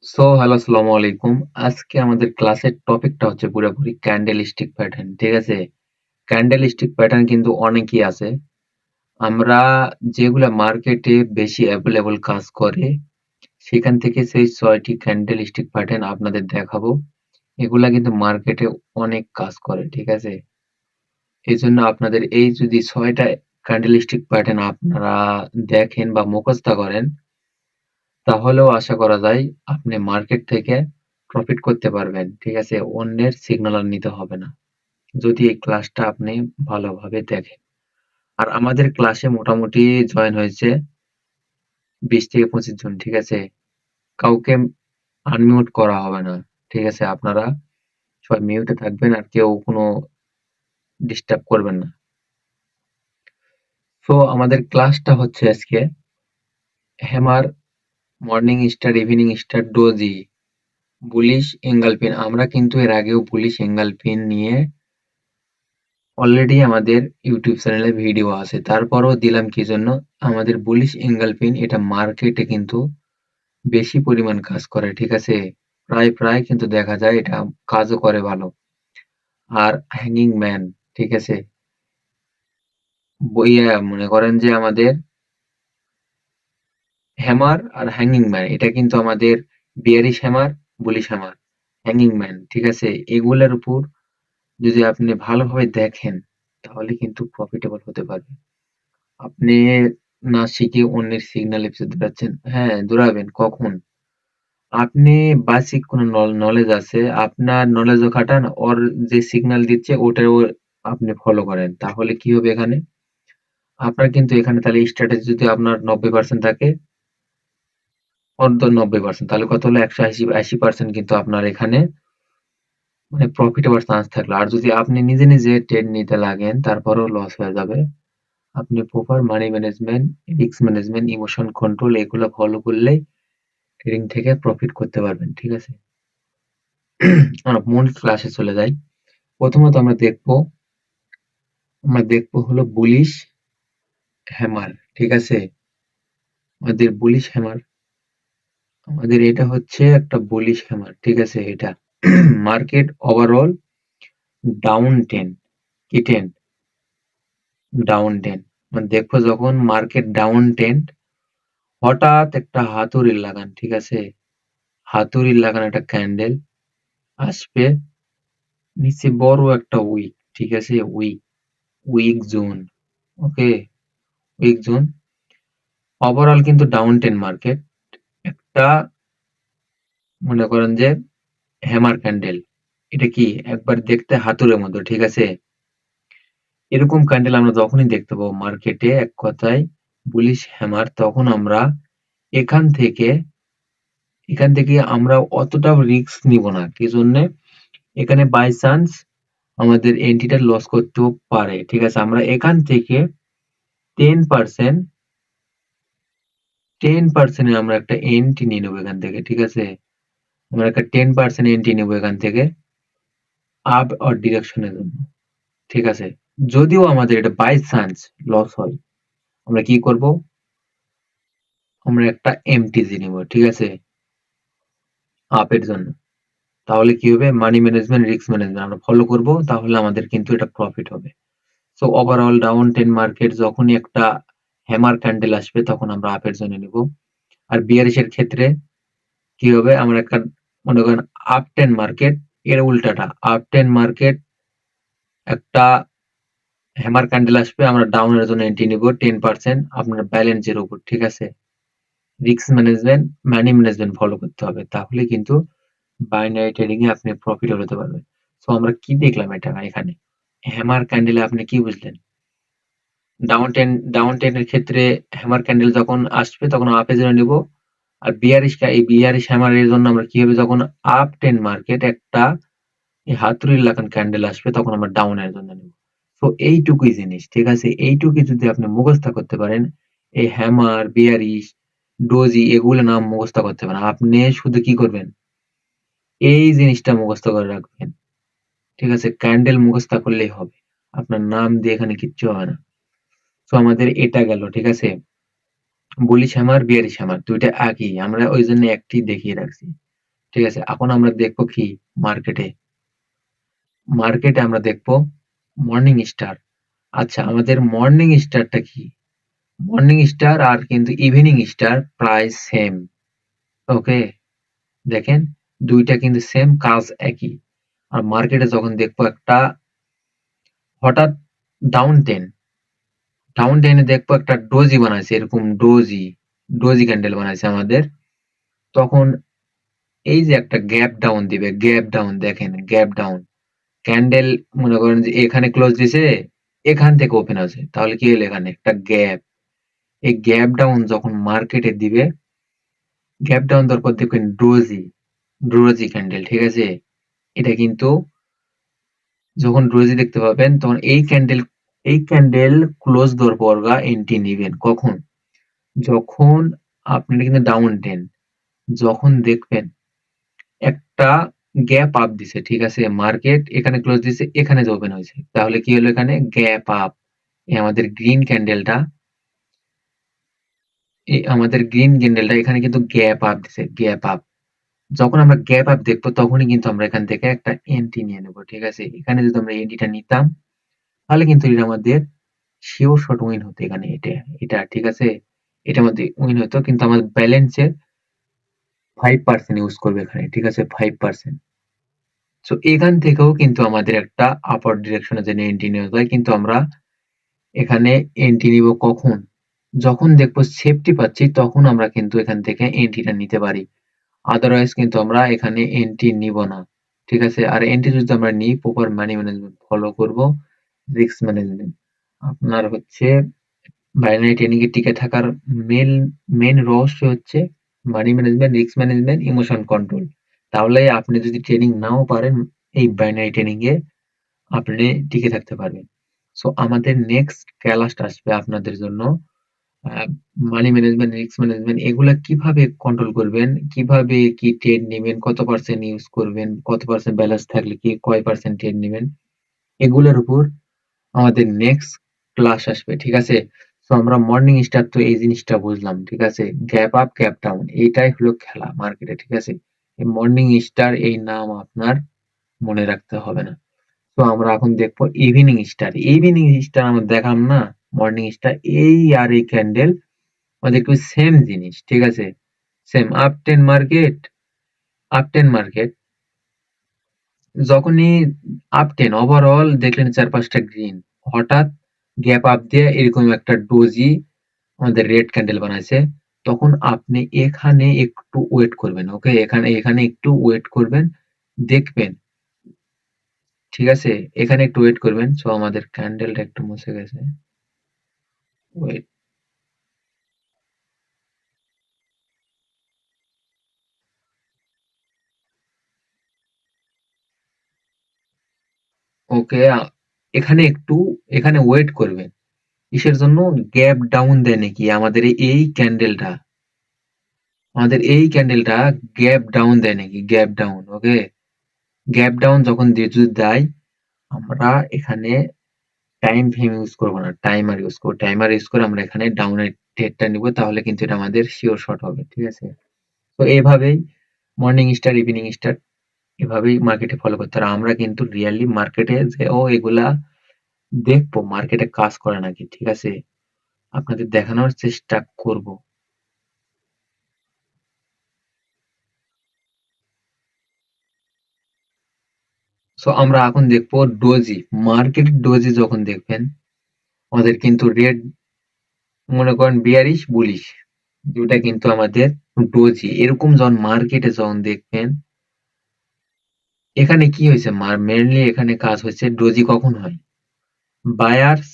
Hello, আসসালামু আলাইকুম। আজকে আমাদের ক্লাসের টপিকটা হচ্ছে পুরোপুরি ক্যান্ডেল স্টিক প্যাটার্ন। ঠিক আছে? ক্যান্ডেল স্টিক প্যাটার্ন কিন্তু অনেকই আছে। আমরা যেগুলা মার্কেটে বেশি এভেলেবল কাজ করে, সেখান থেকে সেই ৬ টি ক্যান্ডেল স্টিক প্যাটার্ন আপনাদের দেখাবো। এগুলা কিন্তু মার্কেটে অনেক কাজ করে। ঠিক আছে? এজন্য আপনাদের এই যদি ৬ টা ক্যান্ডেল স্টিক প্যাটার্ন আপনারা দেখেন বা মুখস্থ করেন, তাহলেও আশা করা যায় আপনি মার্কেট থেকে প্রফিট করতে পারবেন। ঠিক আছে? অন্যের সিগন্যাল আর নিতে হবে না। যদি এই ক্লাসটা আপনি ভালোভাবে দেখেন। আর আমাদের ক্লাসে মোটামুটি জয়েন হয়েছে ২০ থেকে ২৫ জন। ঠিক আছে? কাউকে আনমিউট করা হবে না। ঠিক আছে? আপনারা সবাই মিউটে থাকবেন আর কেউ কোনো ডিস্টার্ব করবেন না। আমাদের ক্লাসটা হচ্ছে আজকে hammer, morning star, evening star, doji, bullish engulfing. আমরা কিন্তু এর আগেও বুলিশ এঙ্গেলফিন নিয়ে অলরেডি আমাদের ইউটিউব চ্যানেলে ভিডিও আছে। তারপরেও দিলাম কি জন্য? আমাদের বুলিশ এঙ্গেলফিন এটা মার্কেটে কিন্তু বেশি পরিমাণ কাজ করে। ঠিক আছে? প্রায় কিন্তু দেখা যায় এটা কাজও করে ভালো। আর হ্যাঙ্গিং ম্যান, ঠিক আছে? মনে করেন যে আমাদের হ্যামার আর হ্যাঙ্গিং ম্যান এটা কিন্তু আমাদের bearish hammer, bullish hammer, hanging man, ঠিক আছে? এগুলার উপর যদি আপনি ভালোভাবে দেখেন তাহলে কিন্তু প্রফিটেবল হতে পারবেন। আপনি না শিখে অন্যের সিগন্যাল এসে দৌড়াচ্ছেন। হ্যাঁ, দৌড়াবেন কখন? আপনি বেসিক কোনো নলেজ আছে, আপনার নলেজও খাটান, ওর যে সিগন্যাল দিচ্ছে ওটাও আপনি ফলো করেন। তাহলে কি হবে এখানে? আপনার কিন্তু এখানে তাহলে স্ট্র্যাটেজি যদি আপনার 90% থাকে, ওর তো 90%, তাহলে কত হলো? 180% কিন্তু আপনার এখানে মানে প্রফিট হওয়ার চান্স থাকলো। আর যদি আপনি নিজে ট্রেড নিতে লাগেন তারপরেও লস হয়ে যাবে। আপনি proper money management, risk management, emotion control এগুলো ফলো করলেই ট্রেডিং থেকে প্রফিট করতে পারবেন। ঠিক আছে? আমরা মূল ক্লাসে চলে যাই। প্রথমত আমরা দেখবো হলো বুলিশ হ্যামার। ঠিক আছে? আমাদের বুলিশ হ্যামার, আমাদের এটা হচ্ছে একটা বুলিশ হ্যামার। ঠিক আছে? এটা মার্কেট ওভারঅল ডাউন টেন, কি টেন? Down ten. মানে দেখবো যখন মার্কেট ডাউন টেন, হঠাৎ একটা হাতুড়ির লাগান, ঠিক আছে? হাতুড়ির লাগান একটা ক্যান্ডেল আসবে, নিচে বড় একটা উইক, ঠিক আছে? Weak zone, okay? Weak zone. Overall কিন্তু ডাউন টেন মার্কেট। একটা মনে করেন যে হ্যামার ক্যান্ডেল, এটা কি একবার দেখতে হাতুড়ের মতো, ঠিক আছে? এরকম ক্যান্ডেল আমরা যখনই দেখতে পাবো মার্কেটে, এক কথায় বুলিশ হ্যামার, তখন আমরা এখান থেকে এখান থেকে আমরা অতটাও রিস্ক নিব না। কি জন্যে? এখানে বাই চান্স আমাদের এন্ট্রিটা লস করতেও পারে। ঠিক আছে? আমরা এখান থেকে 10% 10% এর আমরা একটা এন্ট্রি নিয়ে নেবো এখান থেকে। ঠিক আছে? আমরা একটা 10% এন্ট্রি নেবো এখান থেকে আপ অর ডিরেকশনের জন্য। ঠিক আছে? যদিও আমাদের এটা বাই চান্স লস হয়, আমরা কি করব? আমরা একটা এমটিজি নিব। ঠিক আছে? আপের জন্য। তাহলে কি হবে? মানি ম্যানেজমেন্ট, রিস্ক ম্যানেজমেন্ট আমরা ফলো করব, তাহলে আমাদের কিন্তু এটা প্রফিট হবে। ওভারঅল ডাউন টেন মার্কেট যখনই একটা হ্যামার ক্যান্ডেল আসবে তখন আমরা আপের জন্য নিব। আর বিয়ারিশ এর ক্ষেত্রে কি হবে? আমরা একটা মনে করেন আপ টেন মার্কেট, এর উল্টাটা আপ টেন মার্কেট একটা হ্যামার ক্যান্ডেল আসবে, আমরা ডাউন এর জন্য এন্ট্রি নিব 10% আপনার ব্যালেন্সের উপর। ঠিক আছে? Risk management, money management follow করতে হবে, তাহলে কিন্তু বাইনারি ট্রেডিং এ আপনি প্রফিট হতে পারবেন। আমরা কি দেখলাম এটা এখানে? হ্যামার ক্যান্ডেলে আপনি কি বুঝলেন? ডাউন টেন এর ক্ষেত্রে হ্যামার ক্যান্ডেল যখন আসবে তখন আপের জন্য নিব। আর এই বিয়ারিশ হ্যামার এর জন্য আমরা কি হবে? যখন আপ টেন মার্কেট একটা এই হাতুড়ির লাগান ক্যান্ডেল আসবে তখন আমরা ডাউন এর জন্য নিব। এইটুকুই জিনিস। ঠিক আছে? এইটুকুই যদি আপনি মুখস্থ করতে পারেন, এই হ্যামার, বিয়ারিশ, ডোজি এগুলো নাম মুখস্থ করতে পারেন। আপনি শুধু কি করবেন? এই জিনিসটা মুখস্থ করে রাখবেন। ঠিক আছে? ক্যান্ডেল মুখস্থ করলেই হবে। আপনার নাম দিয়ে এখানে কিচ্ছু হবে না। আমাদের এটা গেল। ঠিক আছে? বুলিশ হ্যামার, বিয়ারিশ হ্যামার ২ টা একই। আমরা ওইজন্য একটি দেখিয়ে রাখছি। ঠিক আছে? এখন আমরা দেখবো কি মার্কেটে? মার্কেটে আমরা দেখবো মর্নিং স্টার। আচ্ছা আমাদের মর্নিং স্টারটা কি? মর্নিং স্টার আর কিন্তু ইভিনিং স্টার প্রায় সেম। ওকে? দেখেন ২ টা কিন্তু সেম কাজ একই। আর মার্কেটে যখন দেখবো একটা হঠাৎ ডাউন টেন, ডাউন টেনে দেখবো একটা ডোজি বানাইছে এরকম ডোজি ক্যান্ডেল বানাইছে আমাদের। তখন এই যে একটা গ্যাপ ডাউন দিবে, গ্যাপ ডাউন দেখেন গ্যাপ ডাউন। ক্যান্ডেল মনে করেন যে এখানে ক্লোজ দিছে, এখান থেকে ওপেন হয়েছে। তাহলে কি হলো এখানে একটা গ্যাপ। এই গ্যাপ ডাউন যখন মার্কেটে দিবে, গ্যাপ ডাউন দেওয়ার পর দেখবেন ডোজি ক্যান্ডেল, ঠিক আছে? এটা কিন্তু যখন ডোজি দেখতে পাবেন তখন এই ক্যান্ডেল ক্লোজ দেওয়ার পর এন্ট্রি নিবেন। কখন? যখন আপনার কিন্তু ডাউন ট্রেন্ড, যখন দেখবেন একটা গ্যাপ আপ দিছে, ঠিক আছে? মার্কেট এখানে ক্লোজ দিছে, এখানে যে ওপেন হয়েছে। তাহলে কি হলো এখানে গ্যাপ আপ। আমাদের গ্রিন ক্যান্ডেলটা, আমাদের গ্রিন ক্যান্ডেলটা এখানে কিন্তু গ্যাপ আপ দিছে, গ্যাপ আপ। যখন আমরা গ্যাপ আপ দেখবো তখনই কিন্তু আমরা এখান থেকে একটা এন্ট্রি নিয়ে নেবো, ঠিক আছে? এখানে যদি আমরা এন্ট্রিটা নিতাম তাহলে কিন্তু এটা আমাদের শিওর শট উইন হতো এখানে। এটা ঠিক আছে? এটার মধ্যে উইন হতো কিন্তু আমার ব্যালেন্সে 5% ইউজ করবে এখানে, ঠিক আছে? 5%। সো এখান থেকেও কিন্তু আমাদের একটা আপার ডিরেকশনে যে এন্ট্রি নেওয়া যায়, কিন্তু আমরা এখানে এন্ট্রি নিব কখন? যখন দেখবো সেফটি পাচ্ছি তখন আমরা কিন্তু এখান থেকে এন্ট্রিটা নিতে পারি। আদারওয়াইজ কিন্তু আমরা এখানে এন্ট্রি নিব না। ঠিক আছে? আর এন্ট্রি যদি আমরা নিই প্রপার মানি ম্যানেজমেন্ট ফলো করব, রিস্ক ম্যানেজমেন্ট। আপনার হচ্ছে বাইনারি ট্রেডিং এ টিকে থাকার মেন মেন রহস্য হচ্ছে money management, risk management, emotion control. তাহলে আপনি যদি ট্রেডিং নাও পারেন এই বাইনারি ট্রেডিং এ আপনি টিকে থাকতে পারবেন। সো আমাদের নেক্সট ক্লাস আসবে আপনাদের জন্য মানি ম্যানেজমেন্ট, রিস্ক ম্যানেজমেন্ট এগুলা কিভাবে কন্ট্রোল করবেন, কিভাবে কি ট্রেড নেবেন, কত পার্সেন্ট ইউজ করবেন, কত পার্সেন্ট ব্যালেন্স থাকলে কি কয় পার্সেন্ট ট্রেড নেবেন, এগুলোর উপর আমাদের নেক্সট ক্লাস আসবে, ঠিক আছে? তো আমরা মর্নিং স্টার তো এই জিনিসটা বুঝলাম, ঠিক আছে? গ্যাপ আপ গ্যাপ ডাউন এটাই হলো খেলা মার্কেটে, ঠিক আছে? এই মর্নিং স্টার এই নাম আপনার মনে রাখতে হবে না। তো আমরা এখন দেখবো ইভিনিং স্টার। ইভিনিং স্টার আমরা দেখাম না, মর্নিং স্টার এই আর এই ক্যান্ডেল আমাদের একটু সেম জিনিস, ঠিক আছে? সেম আপ টেন মার্কেট যখনই আপ টেন ওভারঅল দেখলেন ৪-৫ টা গ্রিন, হঠাৎ গ্যাপ আপ দিয়ে এরকম একটা ডোজি আমাদের রেড ক্যান্ডেল বানাইছে, তখন আপনি এখানে একটু ওয়েট করবেন, ওকে? এখানে একটু ওয়েট করবেন, দেখবেন, ঠিক আছে? এখানে একটু ওয়েট করবেন। সো আমাদের ক্যান্ডেলটা একটু মুছে গেছে। ওয়েট, ওকে? এখানে ওয়েট করবেন। কিসের জন্য? গ্যাপ ডাউন দেয় নাকি আমাদের এই ক্যান্ডেলটা গ্যাপ ডাউন দেয় নাকি, গ্যাপ ডাউন, ওকে? গ্যাপ ডাউন যখন যদি দেয় আমরা এখানে টাইম ফ্রেম ইউজ করবো না, টাইমার ইউজ করবো। টাইমার ইউজ করে আমরা এখানে ডাউনের ট্রেডটা নিব, তাহলে কিন্তু এটা আমাদের শিওর শট হবে, ঠিক আছে? তো এভাবেই মর্নিং স্টার, ইভিনিং স্টার এভাবেই মার্কেটে ফলো করতে হবে। আমরা কিন্তু রিয়েলি মার্কেটে যে এগুলা দেখবো মার্কেটে কাজ করে নাকি, ঠিক আছে? আপনাদের দেখানোর চেষ্টা করব। সো আমরা এখন দেখবো ডোজি। মার্কেট ডোজি যখন দেখবেন আমাদের কিন্তু রেড, মনে করেন বিয়ারিশ বুলিশ দুটা কিন্তু আমাদের ডোজি এরকম যখন মার্কেটে যখন দেখবেন, এখানে কি হয়েছে? মেনলি এখানে কাজ হচ্ছে ডোজি কখন হয়? বায়ার্স,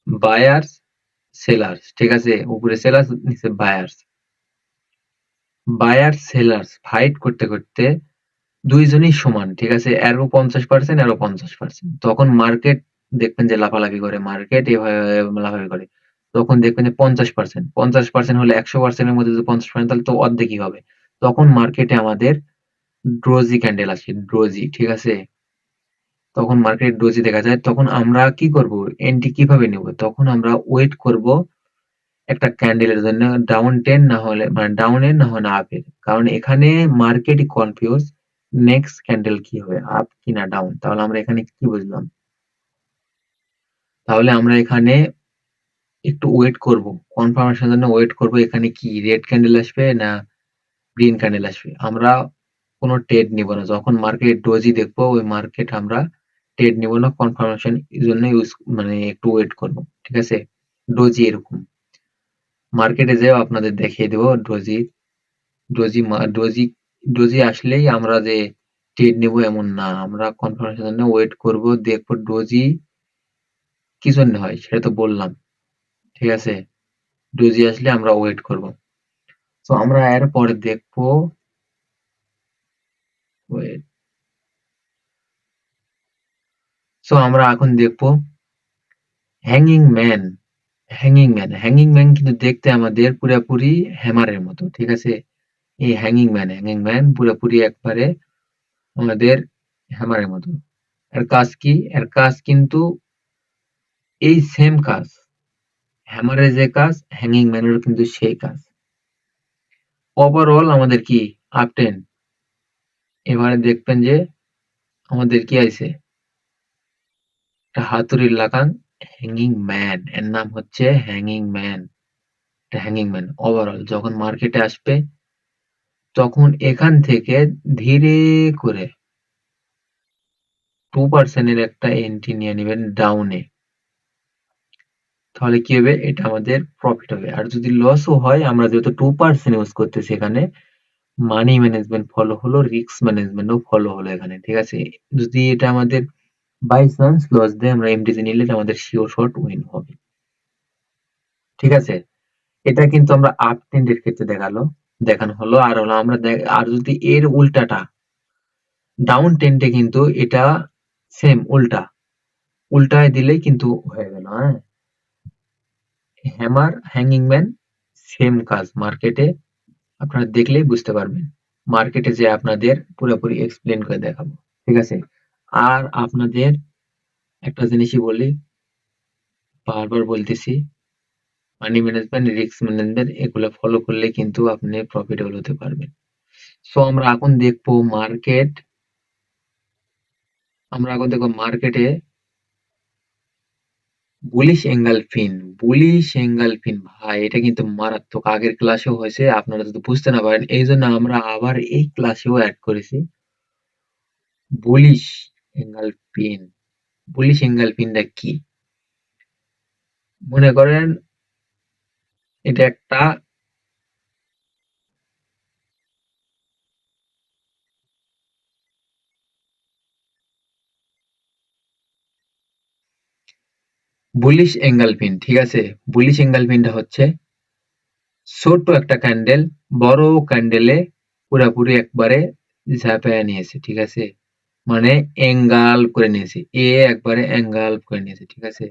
বায়ার্স সেলার্স, ঠিক আছে? উপরে সেলার্স নিচে বায়ার্স, সেলার্স ফাইট করতে করতে দুইজনই সমান, ঠিক আছে? এরও 50%, এরও 50%। তখন মার্কেট দেখবেন যে লাফালাফি করে, মার্কেট এভাবে লাফালাফি করে। তখন দেখবেন যে 50%, 50% হলে 100%-এর মধ্যে যদি 50% তাহলে তো অর্ধেকই হবে। তখন মার্কেটে আমাদের ডোজি ক্যান্ডেল আসে, ডোজি, ঠিক আছে? তখন মার্কেট ডোজি দেখা যায়, তখন আমরা কি করব? এন্ট্রি কিভাবে নেব? তখন আমরা ওয়েট করব একটা ক্যান্ডেলের জন্য ডাউন টেন না হলে মানে ডাউনের না হলে আপের, কারণ এখানে মার্কেট কনফিউজ নেক্সট ক্যান্ডেল কি হবে, আপ কি না ডাউন। তাহলে আমরা এখানে কি বুঝলাম, তাহলে আমরা এখানে একটু ওয়েট করব, কনফার্মেশনের জন্য ওয়েট করব এখানে কি রেড ক্যান্ডেল আসবে না গ্রিন ক্যান্ডেল আসবে। আমরা কোনো ট্রেড নিব না, যখন মার্কেট ডোজি দেখবো ওই মার্কেট আমরা ট্রেড নিব না, কনফার্মেশন এর জন্য ইউজ মানে একটু ওয়েট করব, ঠিক আছে। ডোজি এরকম মার্কেটে যেও আপনাদের দেখিয়ে দেবো ডোজি, ডোজি ডোজি আসলেই আমরা যে ট্রেড নেব এমন না, আমরা কনফার্মেশনের জন্য ওয়েট করব, দেখবো ডোজি কি জন্য হয় সেটা তো বললাম, ঠিক আছে। ডোজি আসলে আমরা ওয়েট করব। তো আমরা এর পরে দেখবো, ওয়েট, সো আমরা এখন দেখবো হ্যাঙ্গিং ম্যান। হ্যাঙ্গিং ম্যান কিন্তু দেখতে আমাদের পুরাপুরি হ্যামারের মতো, ঠিক আছে। এই হ্যাঙ্গিং ম্যান পুরোপুরি একবারে আমাদের হ্যামারের মতো। এর কাজ কি, এর কাজ কিন্তু এই সেম কাজ, হ্যামারের যে কাজ হ্যাঙ্গিং ম্যানেরও কিন্তু সেই কাজ। ওভারঅল আমাদের কি আপ টেন। এবারে দেখবেন যে আমাদের কি আছে, একটা হাতুড়ির লাগান হ্যাঙ্গিং ম্যান, এর নাম হচ্ছে hanging man. Hanging man overall যখন মার্কেটে আসবে তখন এখান থেকে ধীরে করে 2% এর একটা এন্ট্রি নিয়ে নেবেন ডাউনে, তাহলে কি হবে, এটা আমাদের প্রফিট হবে। আর যদি লসও হয়, আমরা যেহেতু 2% ইউজ করতেছি এখানে, মানি ম্যানেজমেন্ট ফলো হলো, রিস্ক ম্যানেজমেন্টও ফলো হলো এখানে, ঠিক আছে। যদি এটা আমাদের বাই চান্স লস দেয়, আমরা এমটিসি নিলে আমাদের শিওর শট উইন হবে, ঠিক আছে। এটা কিন্তু আমরা আপ ট্রেন্ডের ক্ষেত্রে দেখানো হলো। আর হলো আমরা আর যদি এর উল্টাটা ডাউন ট্রেন্ডে কিন্তু এটা সেম উল্টা, উল্টায় দিলেই কিন্তু হয়ে গেল, হ্যাঁ। হ্যামার হ্যাঙ্গিং ম্যান সেম কাজ মার্কেটে, আপনারা দেখলেই বুঝতে পারবেন। মার্কেটে যে আপনাদের পুরোপুরি এক্সপ্লেন করে দেখাবো, ঠিক আছে। আর আপনাদের একটা জিনিসই বলি, বারবার বলতেছি, মানি ম্যানেজমেন্ট, রিস্ক ম্যানেজমেন্ট এগুলো ফলো করলে কিন্তু আপনি প্রফিটেবল হতে পারবেন। সো আমরা এখন দেখবো মার্কেটে বুলিশ এঙ্গেলফিন ভাই, এটা কিন্তু মারাত্মক। আগের ক্লাসেও হয়েছে, আপনারা যদি বুঝতে না পারেন এই জন্য আমরা আবার এই ক্লাসেও অ্যাড করেছি বুলিশ এঙ্গেলফিন। বুলিশ এঙ্গেলফিনটা কি, মনে করেন এটা একটা বুলিশ এঙ্গেলফিন, ঠিক আছে। বুলিশ এঙ্গেলফিনটা হচ্ছে ছোট্ট একটা ক্যান্ডেল বড় ক্যান্ডেলে পুরাপুরি একবারে ঝাঁপায়া নিয়েছে, ঠিক আছে। মানে এঙ্গাল করে নিয়েছে, একবারে এঙ্গাল করে নিয়েছে, ঠিক আছে।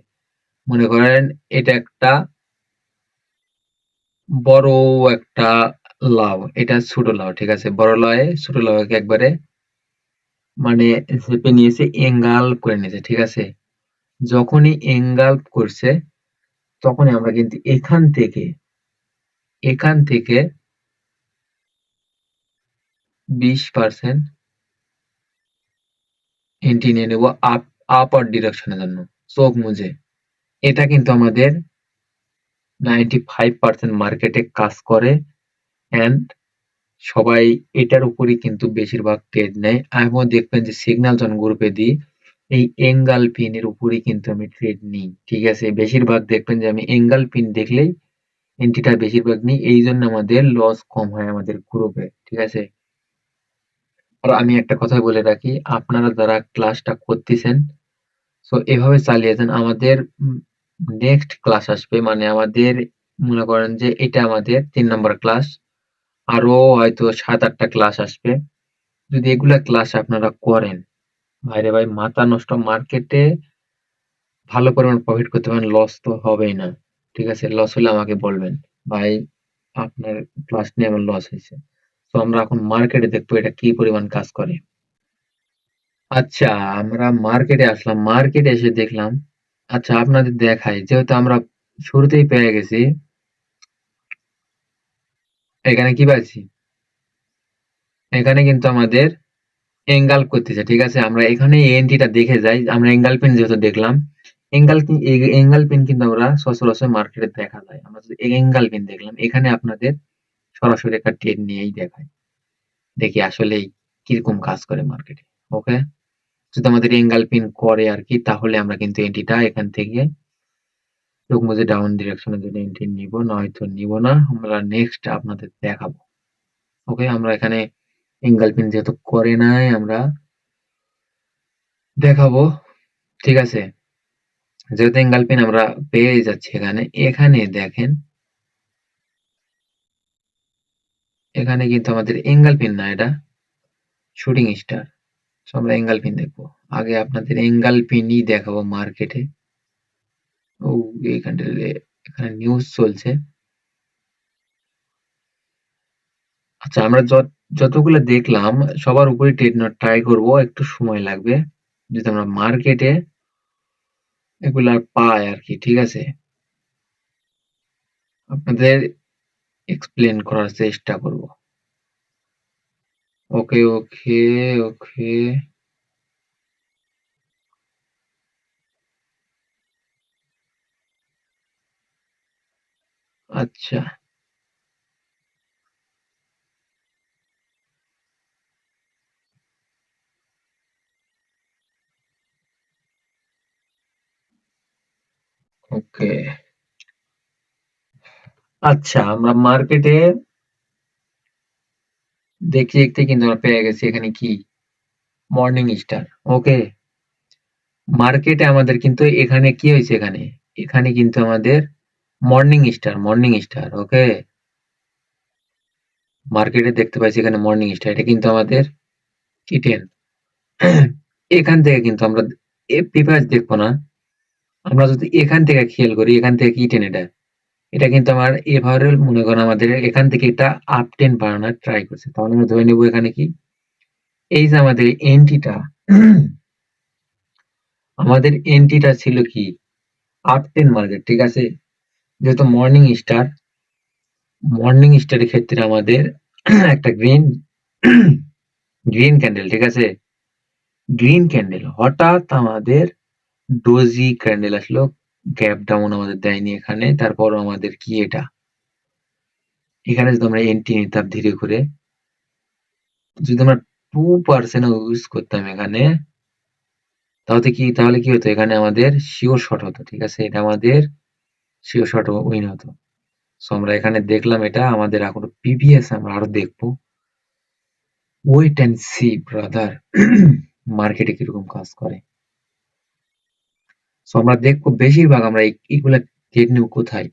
মনে করেন এটা একটা বড় একটা লাউ, এটা ছোট লাউ, ঠিক আছে। বড় লাউয়ে ছোট লাউকে একবারে মানে চেপে নিয়েছে, এঙ্গাল করে নিয়েছে, ঠিক আছে। যখনই এঙ্গাল করছে তখনই আমরা কিন্তু এখান থেকে 20% এন্ট্রি নিয়ে নেব আপার ডিরেকশনের জন্য, চোখ মুজে। এটা কিন্তু আমাদের 95% মার্কেটে কাজ করে, এন্ড সবাই এটার উপরই কিন্তু বেশিরভাগ ট্রেড নেয়। আমিও দেখবেন যে সিগন্যাল যখন গ্রুপে দিই এই এঙ্গালফিন এর উপরই কিন্তু আমি ট্রেড নিই, ঠিক আছে। বেশিরভাগ দেখবেন যে আমি এঙ্গালফিন দেখলেই এন্ট্রিটা বেশিরভাগ নিই, এই জন্য আমাদের লস কম হয় আমাদের গ্রুপে, ঠিক আছে। আর আমি একটা কথা বলে রাখি, আপনারা যারা ক্লাসটা করতেছেন সো এভাবে চালিয়ে যান। আমাদের নেক্সট ক্লাস আসবে, মানে আমাদের মনে করেন যে এটা আমাদের 3 নম্বর ক্লাস, আরো হয়তো 7-8টা ক্লাস আসবে। যদি এগুলা ক্লাস আপনারা করেন, ভাইরে ভাই মাথা নষ্ট, মার্কেটে ভালো পরিমাণ প্রফিট করতে পারেন, লস তো হবেই না, ঠিক আছে। লস হলে আমাকে বলবেন, ভাই আপনার ক্লাস নিয়ে আমার লস হয়েছে। তো আমরা এখন মার্কেটে দেখবো এটা কি পরিমাণ কাজ করে। আচ্ছা, আমরা মার্কেটে আসলাম, মার্কেটে এসে দেখলাম, আচ্ছা আপনাদের দেখাই, যেহেতু আমরা শুরুতেই পেয়ে গেছি এখানে কি পাচ্ছি, এখানে কিন্তু আমাদের এঙ্গালফ করতেছে, ঠিক আছে। আমরা এখানে এন্ট্রিটা দেখে যাই, আমরা এঙ্গালফিন যেহেতু দেখলাম, এঙ্গালফিন কিন্তু আমরা সচরাচর মার্কেটে দেখা যায়। আমরা যদি এঙ্গালফিন দেখলাম, এখানে আপনাদের সরাসরি একটা ট্রেড নিয়েই দেখায়, দেখি আসলে কিরকম কাজ করে মার্কেটে। ওকে, যদি আমাদের এঙ্গালফিন করে আর কি, তাহলে আমরা কিন্তু এন্ট্রিটা এখান থেকে চোখ মুজে ডাউন ডিরেকশনের জন্য এন্ট্রি নিব, নয়তো নিব না। আমরা নেক্সট আপনাদের দেখাবো। ওকে, আমরা এখানে এঙ্গালফিন যেহেতু করে নাই, আমরা দেখাবো, ঠিক আছে। যেহেতু এঙ্গালফিন আমরা পেয়ে যাচ্ছি এখানে, এখানে দেখেন, এখানে কিন্তু আমাদের এঙ্গালফিন না, এটা শুটিং স্টার। সো আমরা এঙ্গালফিন দেখবো, আগে আপনাদের এঙ্গালফিনই দেখাবো মার্কেটে। ও, এইখানে এখানে নিউজ চলছে। আচ্ছা, আমরা যতগুলো দেখলাম সবার উপরে ট্রেড নেওয়ার ট্রাই করবো, একটু সময় লাগবে যদি আমরা মার্কেটে এগুলা পাই আর কি, ঠিক আছে। আপনাদের এক্সপ্লেন করার চেষ্টা করব। ওকে ওকে ওকে। আচ্ছা, ওকে। আচ্ছা, আমরা মার্কেটে দেখতে দেখতে কিন্তু আমরা পেয়ে গেছি এখানে কি, মর্নিং স্টার। ওকে, মার্কেটে আমাদের কিন্তু এখানে কি হয়েছে, এখানে এখানে কিন্তু আমাদের মর্নিং স্টার। ওকে, মার্কেটে দেখতে পাচ্ছি এখানে মর্নিং স্টার, এটা কিন্তু আমাদের কিটেন। এখান থেকে কিন্তু আমরা প্রিফারেন্স দেখবো না, আমরা যদি এখান থেকে খেয়াল করি, এখান থেকে কিটেন, এটা এটা কিন্তু আমার এভাবে মনে করেন আমাদের এখান থেকে এটা আপ টেন বাড়ানোর ট্রাই করছে, তাহলে আমরা ধরে নেবো এখানে কি, এই যে আমাদের এন্ট্রিটা ছিল কি, আপ টেন মার্কেট, ঠিক আছে। যেহেতু মর্নিং স্টারের ক্ষেত্রে আমাদের একটা গ্রিন ক্যান্ডেল, ঠিক আছে। গ্রিন ক্যান্ডেল হঠাৎ আমাদের ডোজি ক্যান্ডেল আসলো, গ্যাপ ডাউন আমাদের দেয়নি এখানে। তারপর আমাদের কি এটা, এখানে যদি আমরা এন্ট্রি নিতাম ধীরে করে, যদি আমরা 2% ইউজ করতাম এখানে, তাহলে কি হতো, এখানে আমাদের শিওর শট হতো, ঠিক আছে। এটা আমাদের শিওর শট উইন হতো। সো আমরা এখানে দেখলাম, এটা আমাদের এখন পিভিএস আমরা আরো দেখবো। ওয়েট অ্যান্ড সি ব্রাদার, মার্কেটে কিরকম কাজ করে। সো আমরা দেখবো, বেশিরভাগ আমরা এইগুলা ট্রেড নেবো কোথায়,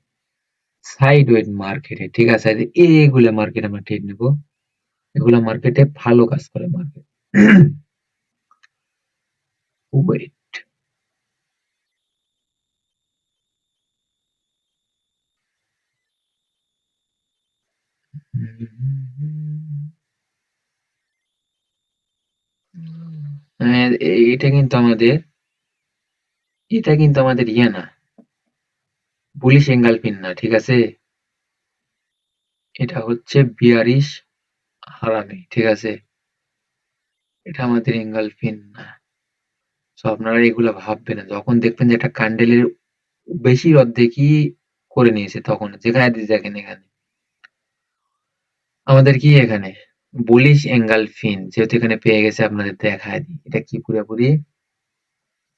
সাইড ওয়েট মার্কেটে, ঠিক আছে। এগুলা মার্কেটে আমরা ট্রেড নেবো, এগুলা মার্কেটে ভালো কাজ করে মার্কেট। ওয়েট, এটা কিন্তু আমাদের, ইয়ে না, বুলিশ এঙ্গালফিন না, ঠিক আছে। এটা হচ্ছে বিয়ারিশ হারামি, ঠিক আছে। এটা আমাদের এঙ্গলফিন না। সো আপনারা এগুলা ভাববেন না, যখন দেখবেন যে একটা ক্যান্ডেলের বেশির অর্ধেকই করে নিয়েছে, তখন যেখানে দেখেন এখানে আমাদের কি, এখানে বুলিশ এঙ্গলফিন যেহেতু এখানে পেয়ে গেছে, আপনাদের দেখায় দিই এটা কি পুরোপুরি।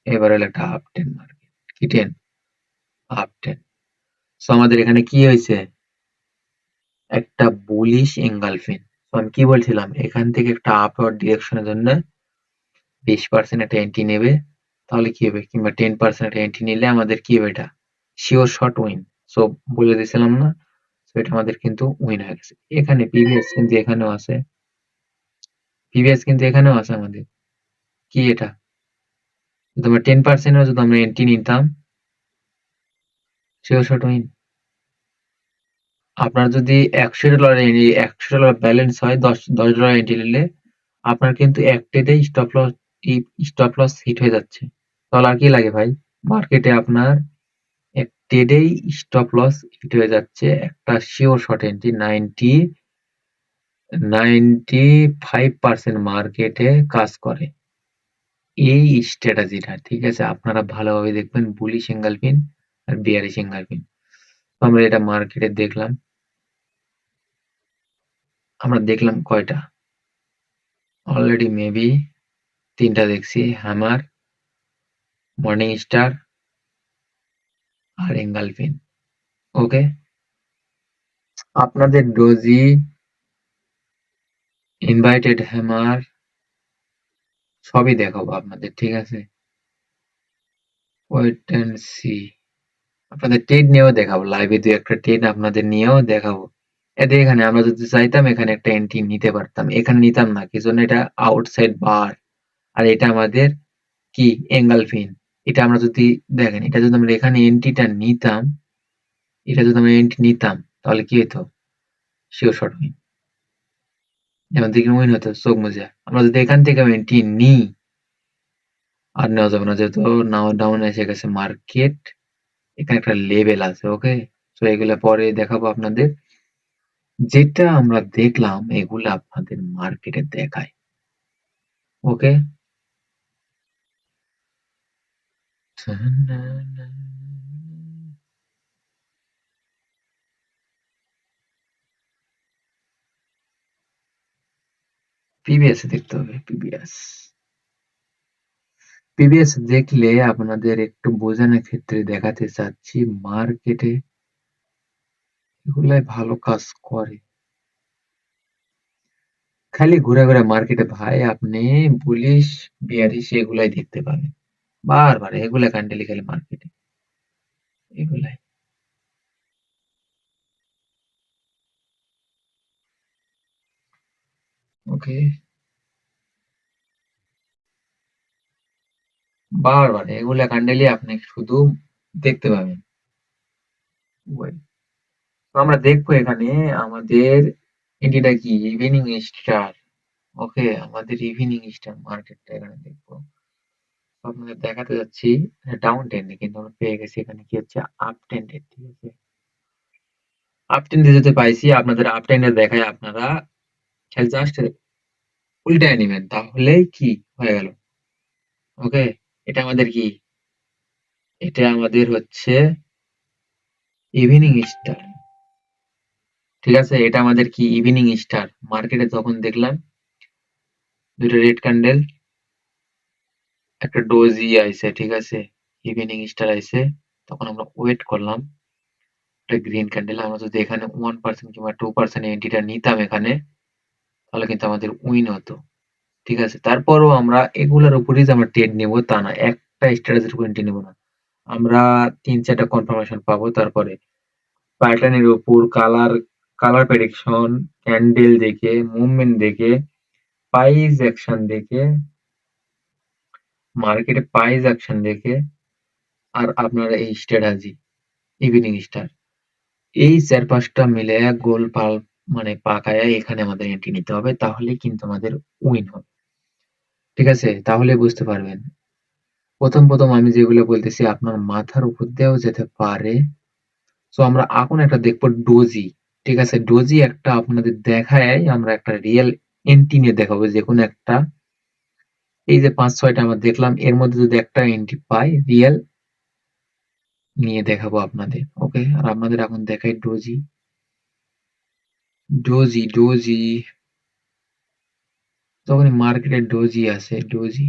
এবার হলো একটা আপ টেন মার্কেট, কি টেন, আপ টেন। সো আমাদের এখানে কি হয়েছে, একটা বুলিশ এঙ্গলফিন। তো আমি কি বলছিলাম, এখান থেকে একটা আপওয়ার্ড ডিরেকশনের জন্য 20% একটা এন্ট্রি নেবে, তাহলে কি হবে, কিংবা 10% একটা এন্ট্রি নিলে আমাদের কি হবে, এটা শিওর শট উইন। সো বলে দিয়েছিলাম না, তো এটা আমাদের কিন্তু উইন হয়ে গেছে। এখানে পিভিএস কিন্তু এখানেও আছে আমাদের, কি এটা, যদি আমরা 10% যদি আমরা এন্ট্রি নিতাম, শিওর শট উইন। আপনার যদি $100 ব্যালেন্স হয়, $10 এন্ট্রি নিলে আপনার কিন্তু এক ট্রেডেই স্টপ লস হিট হয়ে যাচ্ছে। তাহলে আর কি লাগে ভাই, মার্কেটে আপনার এক ট্রেডেই স্টপ লস হিট হয়ে যাচ্ছে, একটা শিওর শর্ট এন্ট্রি 95% মার্কেটে কাজ করে এই স্ট্র্যাটেজিটা, ঠিক আছে? আপনারা ভালোভাবে দেখবেন বুলিশ এঙ্গালফিন আর বিয়ারিশ এঙ্গালফিন। আমরা এটা মার্কেটে দেখলাম। আমরা দেখলাম কয়টা? অলরেডি মেবি 3টা দেখছি, হ্যামার, মর্নিং স্টার আর এঙ্গালফিন। ওকে? আপনাদের ডোজি, ইনভাইটেড হ্যামার সবই দেখাবো আপনাদের, ঠিক আছে? Wait and see. আপনাদের ট্রেড নিয়েও দেখাবো, লাইভে দু একটা ট্রেড আপনাদের নিয়েও দেখাবো। এতে এখানে আমরা যদি চাইতাম এখানে একটা এন্ট্রি নিতে পারতাম, এখানে নিতাম না, কি জন্য? এটা আউটসাইড বার আর এটা আমাদের কি এঙ্গালফিন। এটা আমরা যদি দেখেন, এটা যদি আমরা এখানে এন্ট্রিটা নিতাম, এটা যদি আমরা এন্ট্রি নিতাম তাহলে কি হতো? শিওর শর্ট উইন, যেমন দেখি উইন হতো চোখ মুজে। আমরা যদি এখান থেকে এন্ট্রি নিই, আর নেওয়া যাবে না, যেহেতু নাও ডাউন এসে গেছে মার্কেট, এখানে একটা লেভেল আছে। ওকে, তো এগুলা পরে দেখাবো আপনাদের। যেটা আমরা দেখলাম এগুলা আপনাদের মার্কেটে দেখায়। ওকে, পিবিএস দেখতে হবে। পিবিএস পিবিএস দেখলে আপনাদের একটু বোঝানোর ক্ষেত্রে দেখাতে চাচ্ছি, মার্কেটে এগুলাই ভালো কাজ করে। খালি ঘুরে ঘুরে মার্কেটে ভাই আপনি বুলিশ বিয়ারিশ এগুলাই দেখতে পাবেন বারবার, এগুলা ক্যান্ডেলি খালি মার্কেটে এগুলাই। ওকে, বারবার এগুলা ক্যান্ডেলি আপনি শুধু দেখতে পাবেন। ওই, তো আমরা দেখবো এখানে আমাদের এন্ট্রিটা কি ইভিনিং স্টার। ওকে, আমাদের ইভিনিং স্টার মার্কেটটা এখানে দেখবো। তো আপনাদের দেখাতে যাচ্ছি ডাউন ট্রেন্ডে, কিন্তু আমরা পেয়ে গেছি এখানে কি হচ্ছে আপ ট্রেন্ডে, ঠিক আছে? আপ ট্রেন্ডে যেতে পাইছি, আপনাদের আপ ট্রেন্ডে দেখায়, আপনারা খেল জাস্ট উল্টায় নিবেন তাহলেই কি হয়ে গেল। ওকে, এটা আমাদের কি? এটা আমাদের হচ্ছে ইভিনিং স্টার, ঠিক আছে? এটা আমাদের কি ইভিনিং স্টার। মার্কেটে যখন দেখলাম দুটো রেড ক্যান্ডেল, একটা ডোজি আইছে, ঠিক আছে? ইভিনিং স্টার আইছে, তখন আমরা ওয়েট করলাম একটা গ্রিন ক্যান্ডেল। আমরা যদি এখানে 1% কিংবা 2% এন্ট্রিটা নিতাম এখানে, তাহলে কিন্তু আমাদের উইন হতো, ঠিক আছে? তারপরও আমরা এগুলার উপরেই যে আমরা ট্রেড নেব তা না, একটা স্ট্র্যাটেজির উপর এন্ট্রি নেব না। আমরা 3-4টা কনফার্মেশন পাবো, তারপরে প্যাটার্নের উপর কালার, কালার প্রেডিকশন, ক্যান্ডেল দেখে, মুভমেন্ট দেখে, প্রাইস অ্যাকশন দেখে, মার্কেটে প্রাইস অ্যাকশন দেখে, আর আপনার এই স্ট্র্যাটেজি ইভিনিং স্টার, এই 4-5টা মিলে গোল পাল মানে পাকায়া এখানে আমাদের এন্ট্রি নিতে হবে, তাহলেই কিন্তু আমাদের উইন হবে, ঠিক আছে? তাহলে বুঝতে পারবেন। প্রথম আমি যেগুলো বলতেছি আপনার মাথার উপর দিয়েও যেতে পারে। সো আমরা এখন একটা দেখবো ডোজি, ঠিক আছে? ডোজি একটা আপনাদের দেখায়, আমরা একটা রিয়েল এন্ট্রি নিয়ে দেখাবো যে কোনো একটা। এই যে 5-6টা আমরা দেখলাম, এর মধ্যে যদি একটা এন্ট্রি পাই রিয়েল, নিয়ে দেখাবো আপনাদের। ওকে, আর আপনাদের এখন দেখাই ডোজি। ডোজি তখন মার্কেটে ডোজি আছে, ডোজি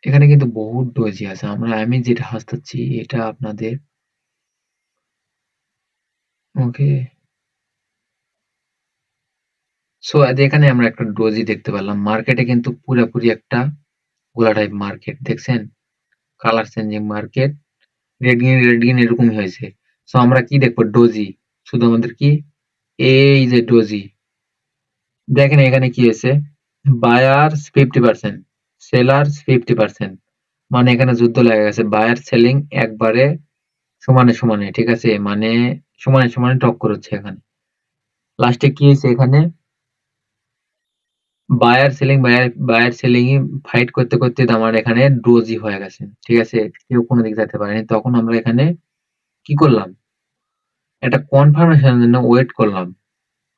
এখানে কিন্তু বহুত ডোজি আছে। আমি যেটা হাসতাছি এটা আপনাদের। ওকে, সো এখানে আমরা একটা ডোজি দেখতে পেলাম। মার্কেটে কিন্তু পুরোপুরি একটা ঘোলা টাইপ মার্কেট, দেখছেন? Colour changing market, red green red green এরকমই হয়েছে। সো আমরা কি দেখবো? ডোজি। শুধু আমাদের কি এই যে ডোজি, দেখেন এখানে কি হয়েছে, বায়ার্স 50%, সেলার্স 50%, মানে এখানে যুদ্ধ লেগে গেছে, বায়ার সেলিং একবারে সমানে সমানে, ঠিক আছে? মানে সমানে সমানে টক্কর হচ্ছে এখানে। লাস্টে কি হয়েছে এখানে, buyer selling buyer buyer selling fight করতে করতে আমার এখানে ডোজি হয়ে গেছে, ঠিক আছে? কেউ কোনো দিক যেতে পারেনি। তখন আমরা এখানে কি করলাম, একটা কনফার্মেশনের জন্য ওয়েট করলাম।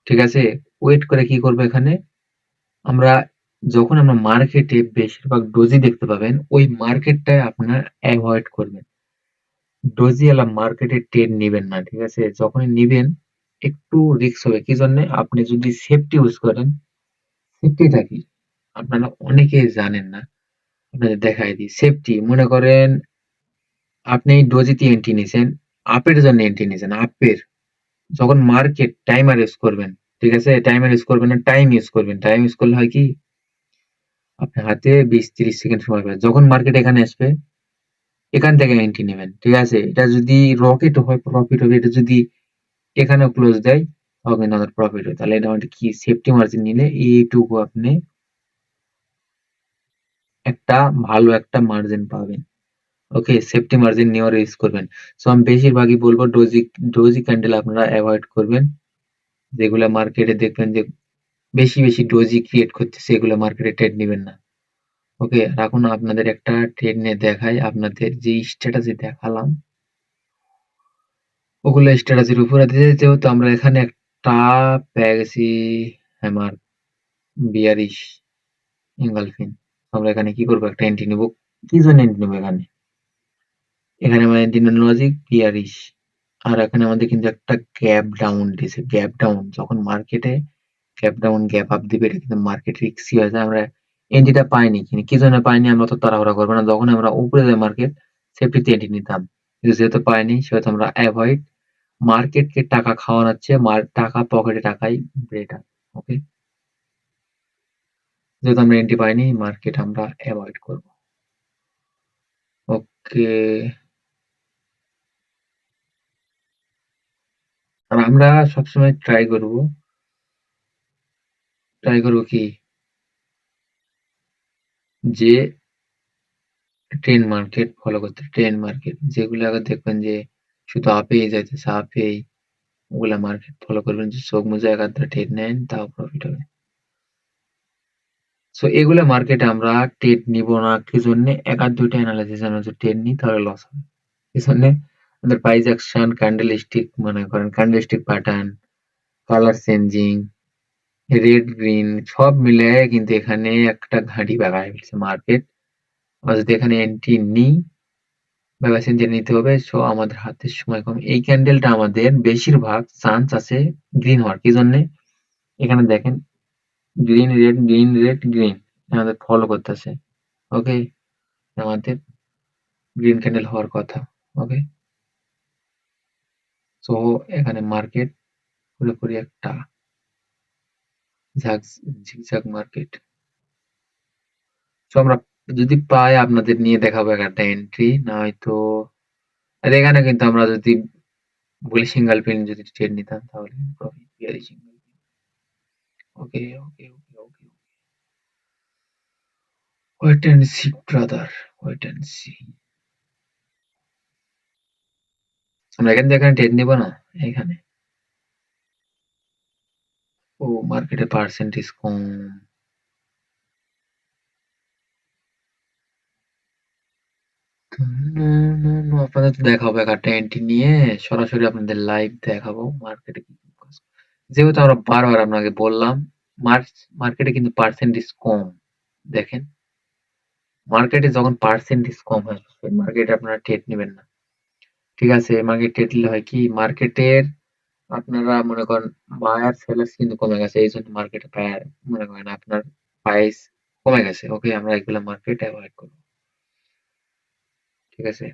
ঠিক আছে? ওয়েট করে কি করবো এখানে? আমরা যখন আমরা মার্কেটে বেশিরভাগ ডোজি দেখতে পাবেন, ওই মার্কেটটায় আপনার এভয়েড করবেন। ডোজিওয়ালা মার্কেটে ট্রেড নিবেন না। ঠিক আছে? যখনই নিবেন একটু রিস্ক হবে। কি জন্যে? আপনি যদি সেফটি ইউজ করেন, সেফটিটা কি? আপনারা অনেকেই জানেন না। আপনাদের দেখায় দিই। সেফটি মনে করেন আপনি ডোজিতে এন্ট্রি নিছেন, আপের জন্য এন্ট্রি নিছেন, আপের। যখন মার্কেট টাইমার ইউজ করবেন, ঠিক আছে? টাইমার ইউজ করবেন না, টাইম ইউজ করবেন। টাইম ইউজ করলে হয় কি? আপনার হাতে ২০-৩০ সেকেন্ড সময় পাবেন। যখন মার্কেট এখানে আসবে, এখান থেকে এন্ট্রি নিবেন। ঠিক আছে? এটা যদি রকেট হয় প্রফিট হবে। এটা যদি এখানেও ক্লোজ দেয়, তাও কিন্তু আমাদের প্রফিট হয়। তাহলে এটা আমাদের কি সেফটি মার্জিন নিলে এইটুকু আপনি একটা ভালো একটা মার্জিন পাবেন। ওকে? সেফটি মার্জিন নেওয়ার ইউজ করবেন। সো আমি বেশিরভাগই বলব ডোজি ডোজি ক্যান্ডেল আপনারা এভয়েড করবেন। যেগুলা মার্কেটে দেখবেন যে বেশি ডোজি ক্রিয়েট করতেছে এগুলো মার্কেটে ট্রেড নিবেন না। ওকে? আর এখন আপনাদের একটা ট্রেড নিয়ে দেখাই। আপনাদের যে স্ট্যাটাসে দেখালাম ওগুলো স্ট্যাটাসের উপরে দিয়ে যেহেতু আমরা এখানে একটা পেয়ে গেছি হ্যামার বিয়ারিশ এঙ্গলফিন। আমরা এখানে কি করবো? একটা এন্ট্রি নিব। কি জন্য এন্ট্রি নিব এখানে? এখানে আমার এন্ট্রি লজিক বিয়ারিশ। আর এখানে আমাদের কিন্তু একটা গ্যাপ ডাউন দিছে। গ্যাপ ডাউন যখন মার্কেটে গ্যাপ ডাউন গ্যাপ আপ দিবে এটা কিন্তু মার্কেট রিস্কি হয়ে যায়। আমরা এন্ট্রিটা পাইনি। কিন্তু কি জন্য পাইনি? আমরা তো তাড়াহুড়া করবো না। যখন আমরা উপরে যায় মার্কেট সেফটিতে এন্ট্রি নিতাম। কিন্তু যেহেতু পাইনি সেহেতু আমরা অ্যাভয়েড মার্কেটকে টাকা খাওয়ানোর চেয়ে টাকা পকেটে টাকাই বেটার। ওকে? যেহেতু আমরা এন্ট্রি পাইনি মার্কেট আমরা অ্যাভয়েড করবো। ওকে। আর আমরা সবসময় ট্রাই করবো কি যে ট্রেন্ড মার্কেট ফলো করতে। ট্রেন্ড মার্কেট যেগুলো আগে দেখবেন যে শুধু আপেই যাইতেছে আপেই, ওগুলা মার্কেট ফলো করবেন। যে চোখ মুজে একাধারে ট্রেড নেন তাও প্রফিট হবে। সো এগুলা মার্কেটে আমরা ট্রেড নিব না। কি জন্যে? এক আধ দুইটা অ্যানালাইসিস আমরা যদি ট্রেড নিই তাহলে লস হবে। এই জন্যে আমাদের প্রাইস অ্যাকশন, ক্যান্ডেল স্টিক মনে করেন candle stick pattern, colour changing, red green সব মিলায়ে কিন্তু এখানে একটা ঘাঁটি বাগায় ফেলছে মার্কেট। আমরা যদি এখানে এন্ট্রি নিই ভেবে চিন্তে নিতে হবে। সো আমাদের হাতে সময় কম। এই ক্যান্ডেলটা আমাদের বেশিরভাগ চান্স আছে গ্রিন হওয়ার। কি জন্যে? এখানে দেখেন green red green red green আমাদের ফলো করতেছে। ওকে? আমাদের গ্রিন ক্যান্ডেল হওয়ার কথা। ওকে? সো এখানে মার্কেট পুরোপুরি একটা ঝাঁক ঝিকঝাক মার্কেট। সো আমরা যদি পাই আপনাদের নিয়ে দেখাবো একটা এন্ট্রি, না হয়তো আর এখানে কিন্তু আমরা যদি বলি সিঙ্গেল পিন যদি ট্রেড নিতাম তাহলে প্রফিট বিয়ারি single. Okay okay okay okay wait and see brother, wait and see. আমরা এখান থেকে এখানে ট্রেড নিব না এখানে। ও মার্কেটে পার্সেন্টেজ কম। আপনাদের তো দেখাবো একটা এন্ট্রি নিয়ে সরাসরি আপনাদের লাইভ দেখাবো মার্কেটে কি কাজ। যেহেতু আমরা বারবার আপনাকে বললাম মার্কেটে কিন্তু পার্সেন্টেজ কম। দেখেন মার্কেটে যখন পার্সেন্টেজ কম হয় মার্কেটে আপনারা ট্রেড নেবেন না। ঠিক আছে? মার্কেট ট্রেড নিলে হয় কি মার্কেটের আপনারা মনে করেন বায়ার সেলার্স কিন্তু কমে গেছে। এই জন্য মার্কেটে মনে করেন আপনার প্রাইস কমে গেছে। ওকে? আমরা এগুলো মার্কেট অ্যাভয়েড করবো। ঠিক আছে?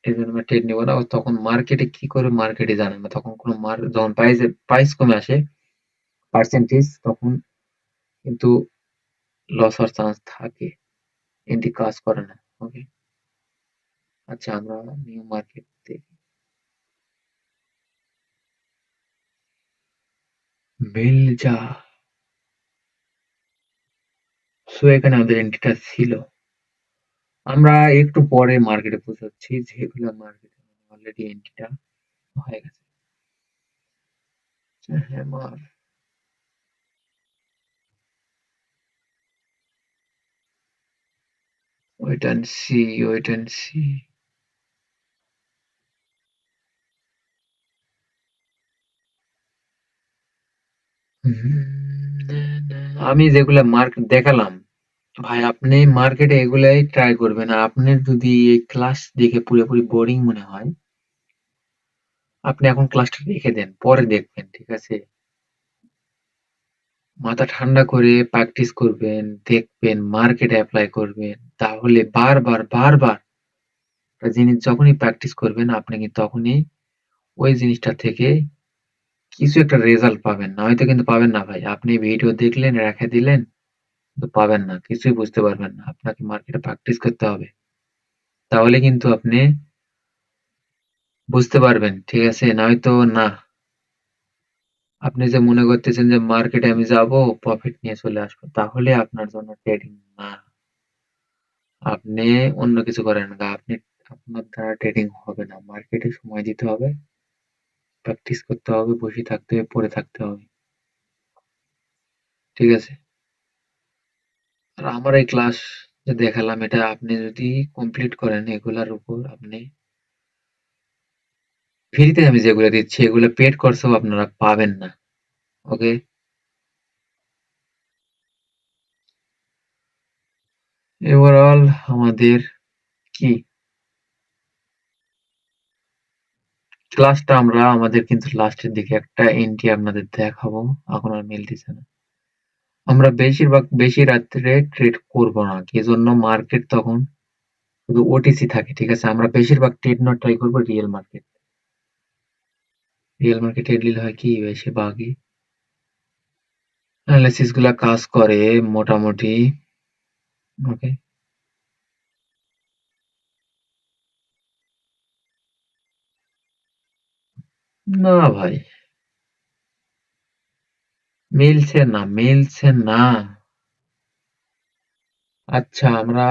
এই জন্য আমরা ট্রেড নিব না। তখন মার্কেটে কি করে মার্কেটে জানেন না। তখন কোনো যখন প্রাইস কমে আসে পার্সেন্টেজ তখন কিন্তু লস হওয়ার চান্স থাকে। এমনি কাজ করে না। ওকে? আচ্ছা আমরা নিউ মার্কেট দেখি। মিল যা। সো এখানে আমাদের এন্ট্রিটা ছিল। আমরা একটু পরে মার্কেটে পৌঁছাচ্ছি যেগুলো মার্কেটে অলরেডি এন্ট্রিটা হয়ে গেছে। Hammer wait and see wait and see. আমি যেগুলা মার্কেট দেখালাম, ভাই আপনি মার্কেটে এগুলাই ট্রাই করবেন। আর আপনার যদি এই ক্লাস দেখে পুরোপুরি বোরিং মনে হয়, আপনি এখন ক্লাসটা রেখে দেন, পরে দেখবেন, ঠিক আছে? মাথা ঠান্ডা করে প্র্যাকটিস করবেন, দেখবেন, মার্কেটে এপ্লাই করবেন। তাহলে বারবার, বারবার একটা জিনিস যখনই প্র্যাকটিস করবেন, আপনি কিন্তু তখনই ওই জিনিসটা থেকে কিছু একটা রেজাল্ট পাবেন। নয়তো কিন্তু পাবেন না ভাই। আপনি ভিডিও দেখলেন, রেখে দিলেন, কিন্তু পাবেন না। কিছুই বুঝতে পারবেন না। আপনাকে মার্কেটে প্র্যাকটিস করতে হবে। তাহলে কিন্তু আপনি বুঝতে পারবেন, ঠিক আছে? নয়তো না। আপনি যে মনে করতেছেন যে মার্কেটে আমি যাবো, প্রফিট নিয়ে চলে আসবো, তাহলে আপনার জন্য ট্রেডিং না। আপনি অন্য কিছু করেন না। আপনার দ্বারা ট্রেডিং হবে না। মার্কেটে সময় দিতে হবে, প্র্যাকটিস করতে হবে, বসে থাকতে হবে, পড়ে থাকতে হবে। ঠিক আছে? আর আমার এই ক্লাস যে দেখালাম, এটা আপনি যদি কমপ্লিট করেন, এগুলার উপর আপনি ফ্রিতে আমি যেগুলো দিচ্ছি, এগুলো পেড কোর্সেও আপনারা পাবেন না। ওকে? ওভারঅল আমাদের কি ক্লাসটা আমরা আমাদের কিন্তু লাস্টের দিকে একটা এন্ট্রি আপনাদের দেখাবো। এখন আর মিলতেছে না। আমরা বেশি রাত্রে ট্রেড করব না। কি জন্য? মার্কেট তখন শুধু ওটিসি থাকে, ঠিক আছে? আমরা বেশিরভাগ ট্রেড নেওয়ার ট্রাই করবো রিয়েল মার্কেট। রিয়েল মার্কেটে ডিল হয় কি বেশিরভাগই অ্যানালিসিস গুলা কাজ করে মোটামুটি। ওকে? না ভাই, মিলছে না। আচ্ছা, আমরা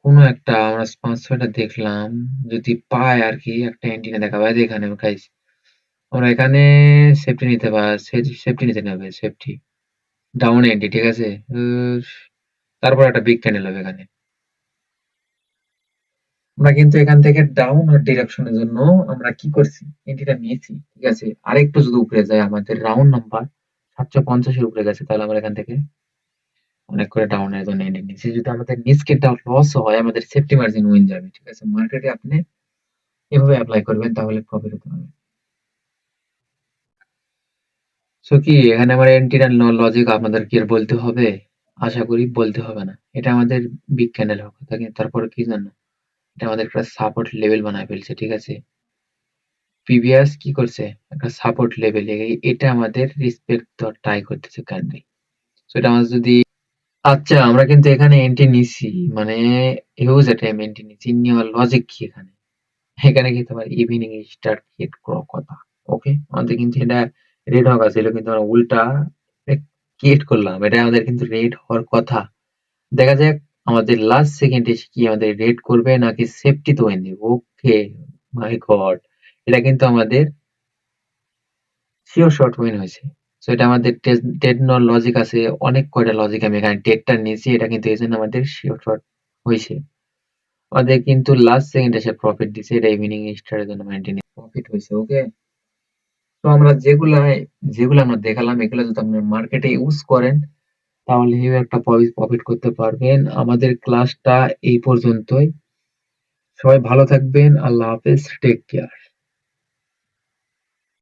৫-৬টা দেখলাম। যদি পাই আরকি একটা অ্যান্টেনা দেখাবো। এই যে এখানে গাইস, আমরা এখানে সেফটি নিতে হবে, সেফটি। ডাউন এন্ট্রি, ঠিক আছে? তারপর একটা বিগ ক্যান্ডেল হবে এখানে। আমরা কিন্তু এখান থেকে ডাউন আর ডিরেকশনের জন্য আমরা কি করছি? এন্ট্রিটা নিয়েছি, ঠিক আছে? আরেকটু যদি উপরে যায়, আমাদের রাউন্ড নাম্বার ৭৫০ এর উপরে গেছে, তাহলে আমরা এখান থেকে অনেক করে ডাউনের জন্য এন্ট্রি নিচ্ছি। যদি আমাদের নিচকেরটাও লস হয়, আমাদের সেফটি মার্জিন উইন যাবে, ঠিক আছে? মার্কেটে আপনি এভাবে এপ্লাই করবেন, তাহলে প্রফিট হতে পারবেন। সো কি এখানে আমার এন্ট্রির লজিক আপনাদের কি আর বলতে হবে? আশা করি বলতে হবে না। এটা আমাদের বিগ ক্যান্ডেল হওয়ার কথা, কিন্তু তারপরে কি জানো? এটা আমাদের একটা সাপোর্ট লেভেল বানায় ফেলছে, ঠিক আছে? প্রিভিয়াস কি করছে? একটা সাপোর্ট লেভেল, এটা আমাদের রেসপেক্ট দেওয়ার ট্রাই করতেছে ক্যান্ডেল। সো এটা আমাদের যদি আচ্ছা, আমরা কিন্তু এখানে এন্ট্রি নিছি, মানে হিউজ একটা এন্ট্রি নিচ্ছি। নেওয়ার লজিক কি এখানে? এখানে কিন্তু আমার ইভিনিং স্টার ক্রিয়েট করার কথা। ওকে? আমাদের কিন্তু এটা রেড হওয়া ছিল, কিন্তু আমরা উল্টা ক্রিয়েট করলাম। এটা আমাদের কিন্তু রেড হওয়ার কথা। দেখা যাক আমাদের লাস্ট সেকেন্ডে এসে কি আমাদের রেড করবে নাকি সেফটি তো এনে দেবে। ওকে, মাই গড! এটা কিন্তু আমাদের সিওর শর্ট উইন হয়েছে। সো এটা আমাদের টেড নেওয়ার লজিক আছে। অনেক কয়টা লজিক আমি এখানে টেডটা নিয়েছি। এটা কিন্তু এই জন্য আমাদের সিওর শর্ট হয়েছে। আমাদের কিন্তু লাস্ট সেকেন্ডে এসে প্রফিট দিছে। এটা ইভিনিং স্টারের জন্য মেইনটেইন প্রফিট হয়েছে। ওকে? তো আমরা যেগুলা আমরা দেখালাম, এগুলা যদি আপনি মার্কেটে ইউজ করেন, তাহলে একটা প্রফিট করতে পারবেন। আমাদের ক্লাসটা এই পর্যন্তই। সবাই ভালো থাকবেন। আল্লাহ হাফেজ। Take care.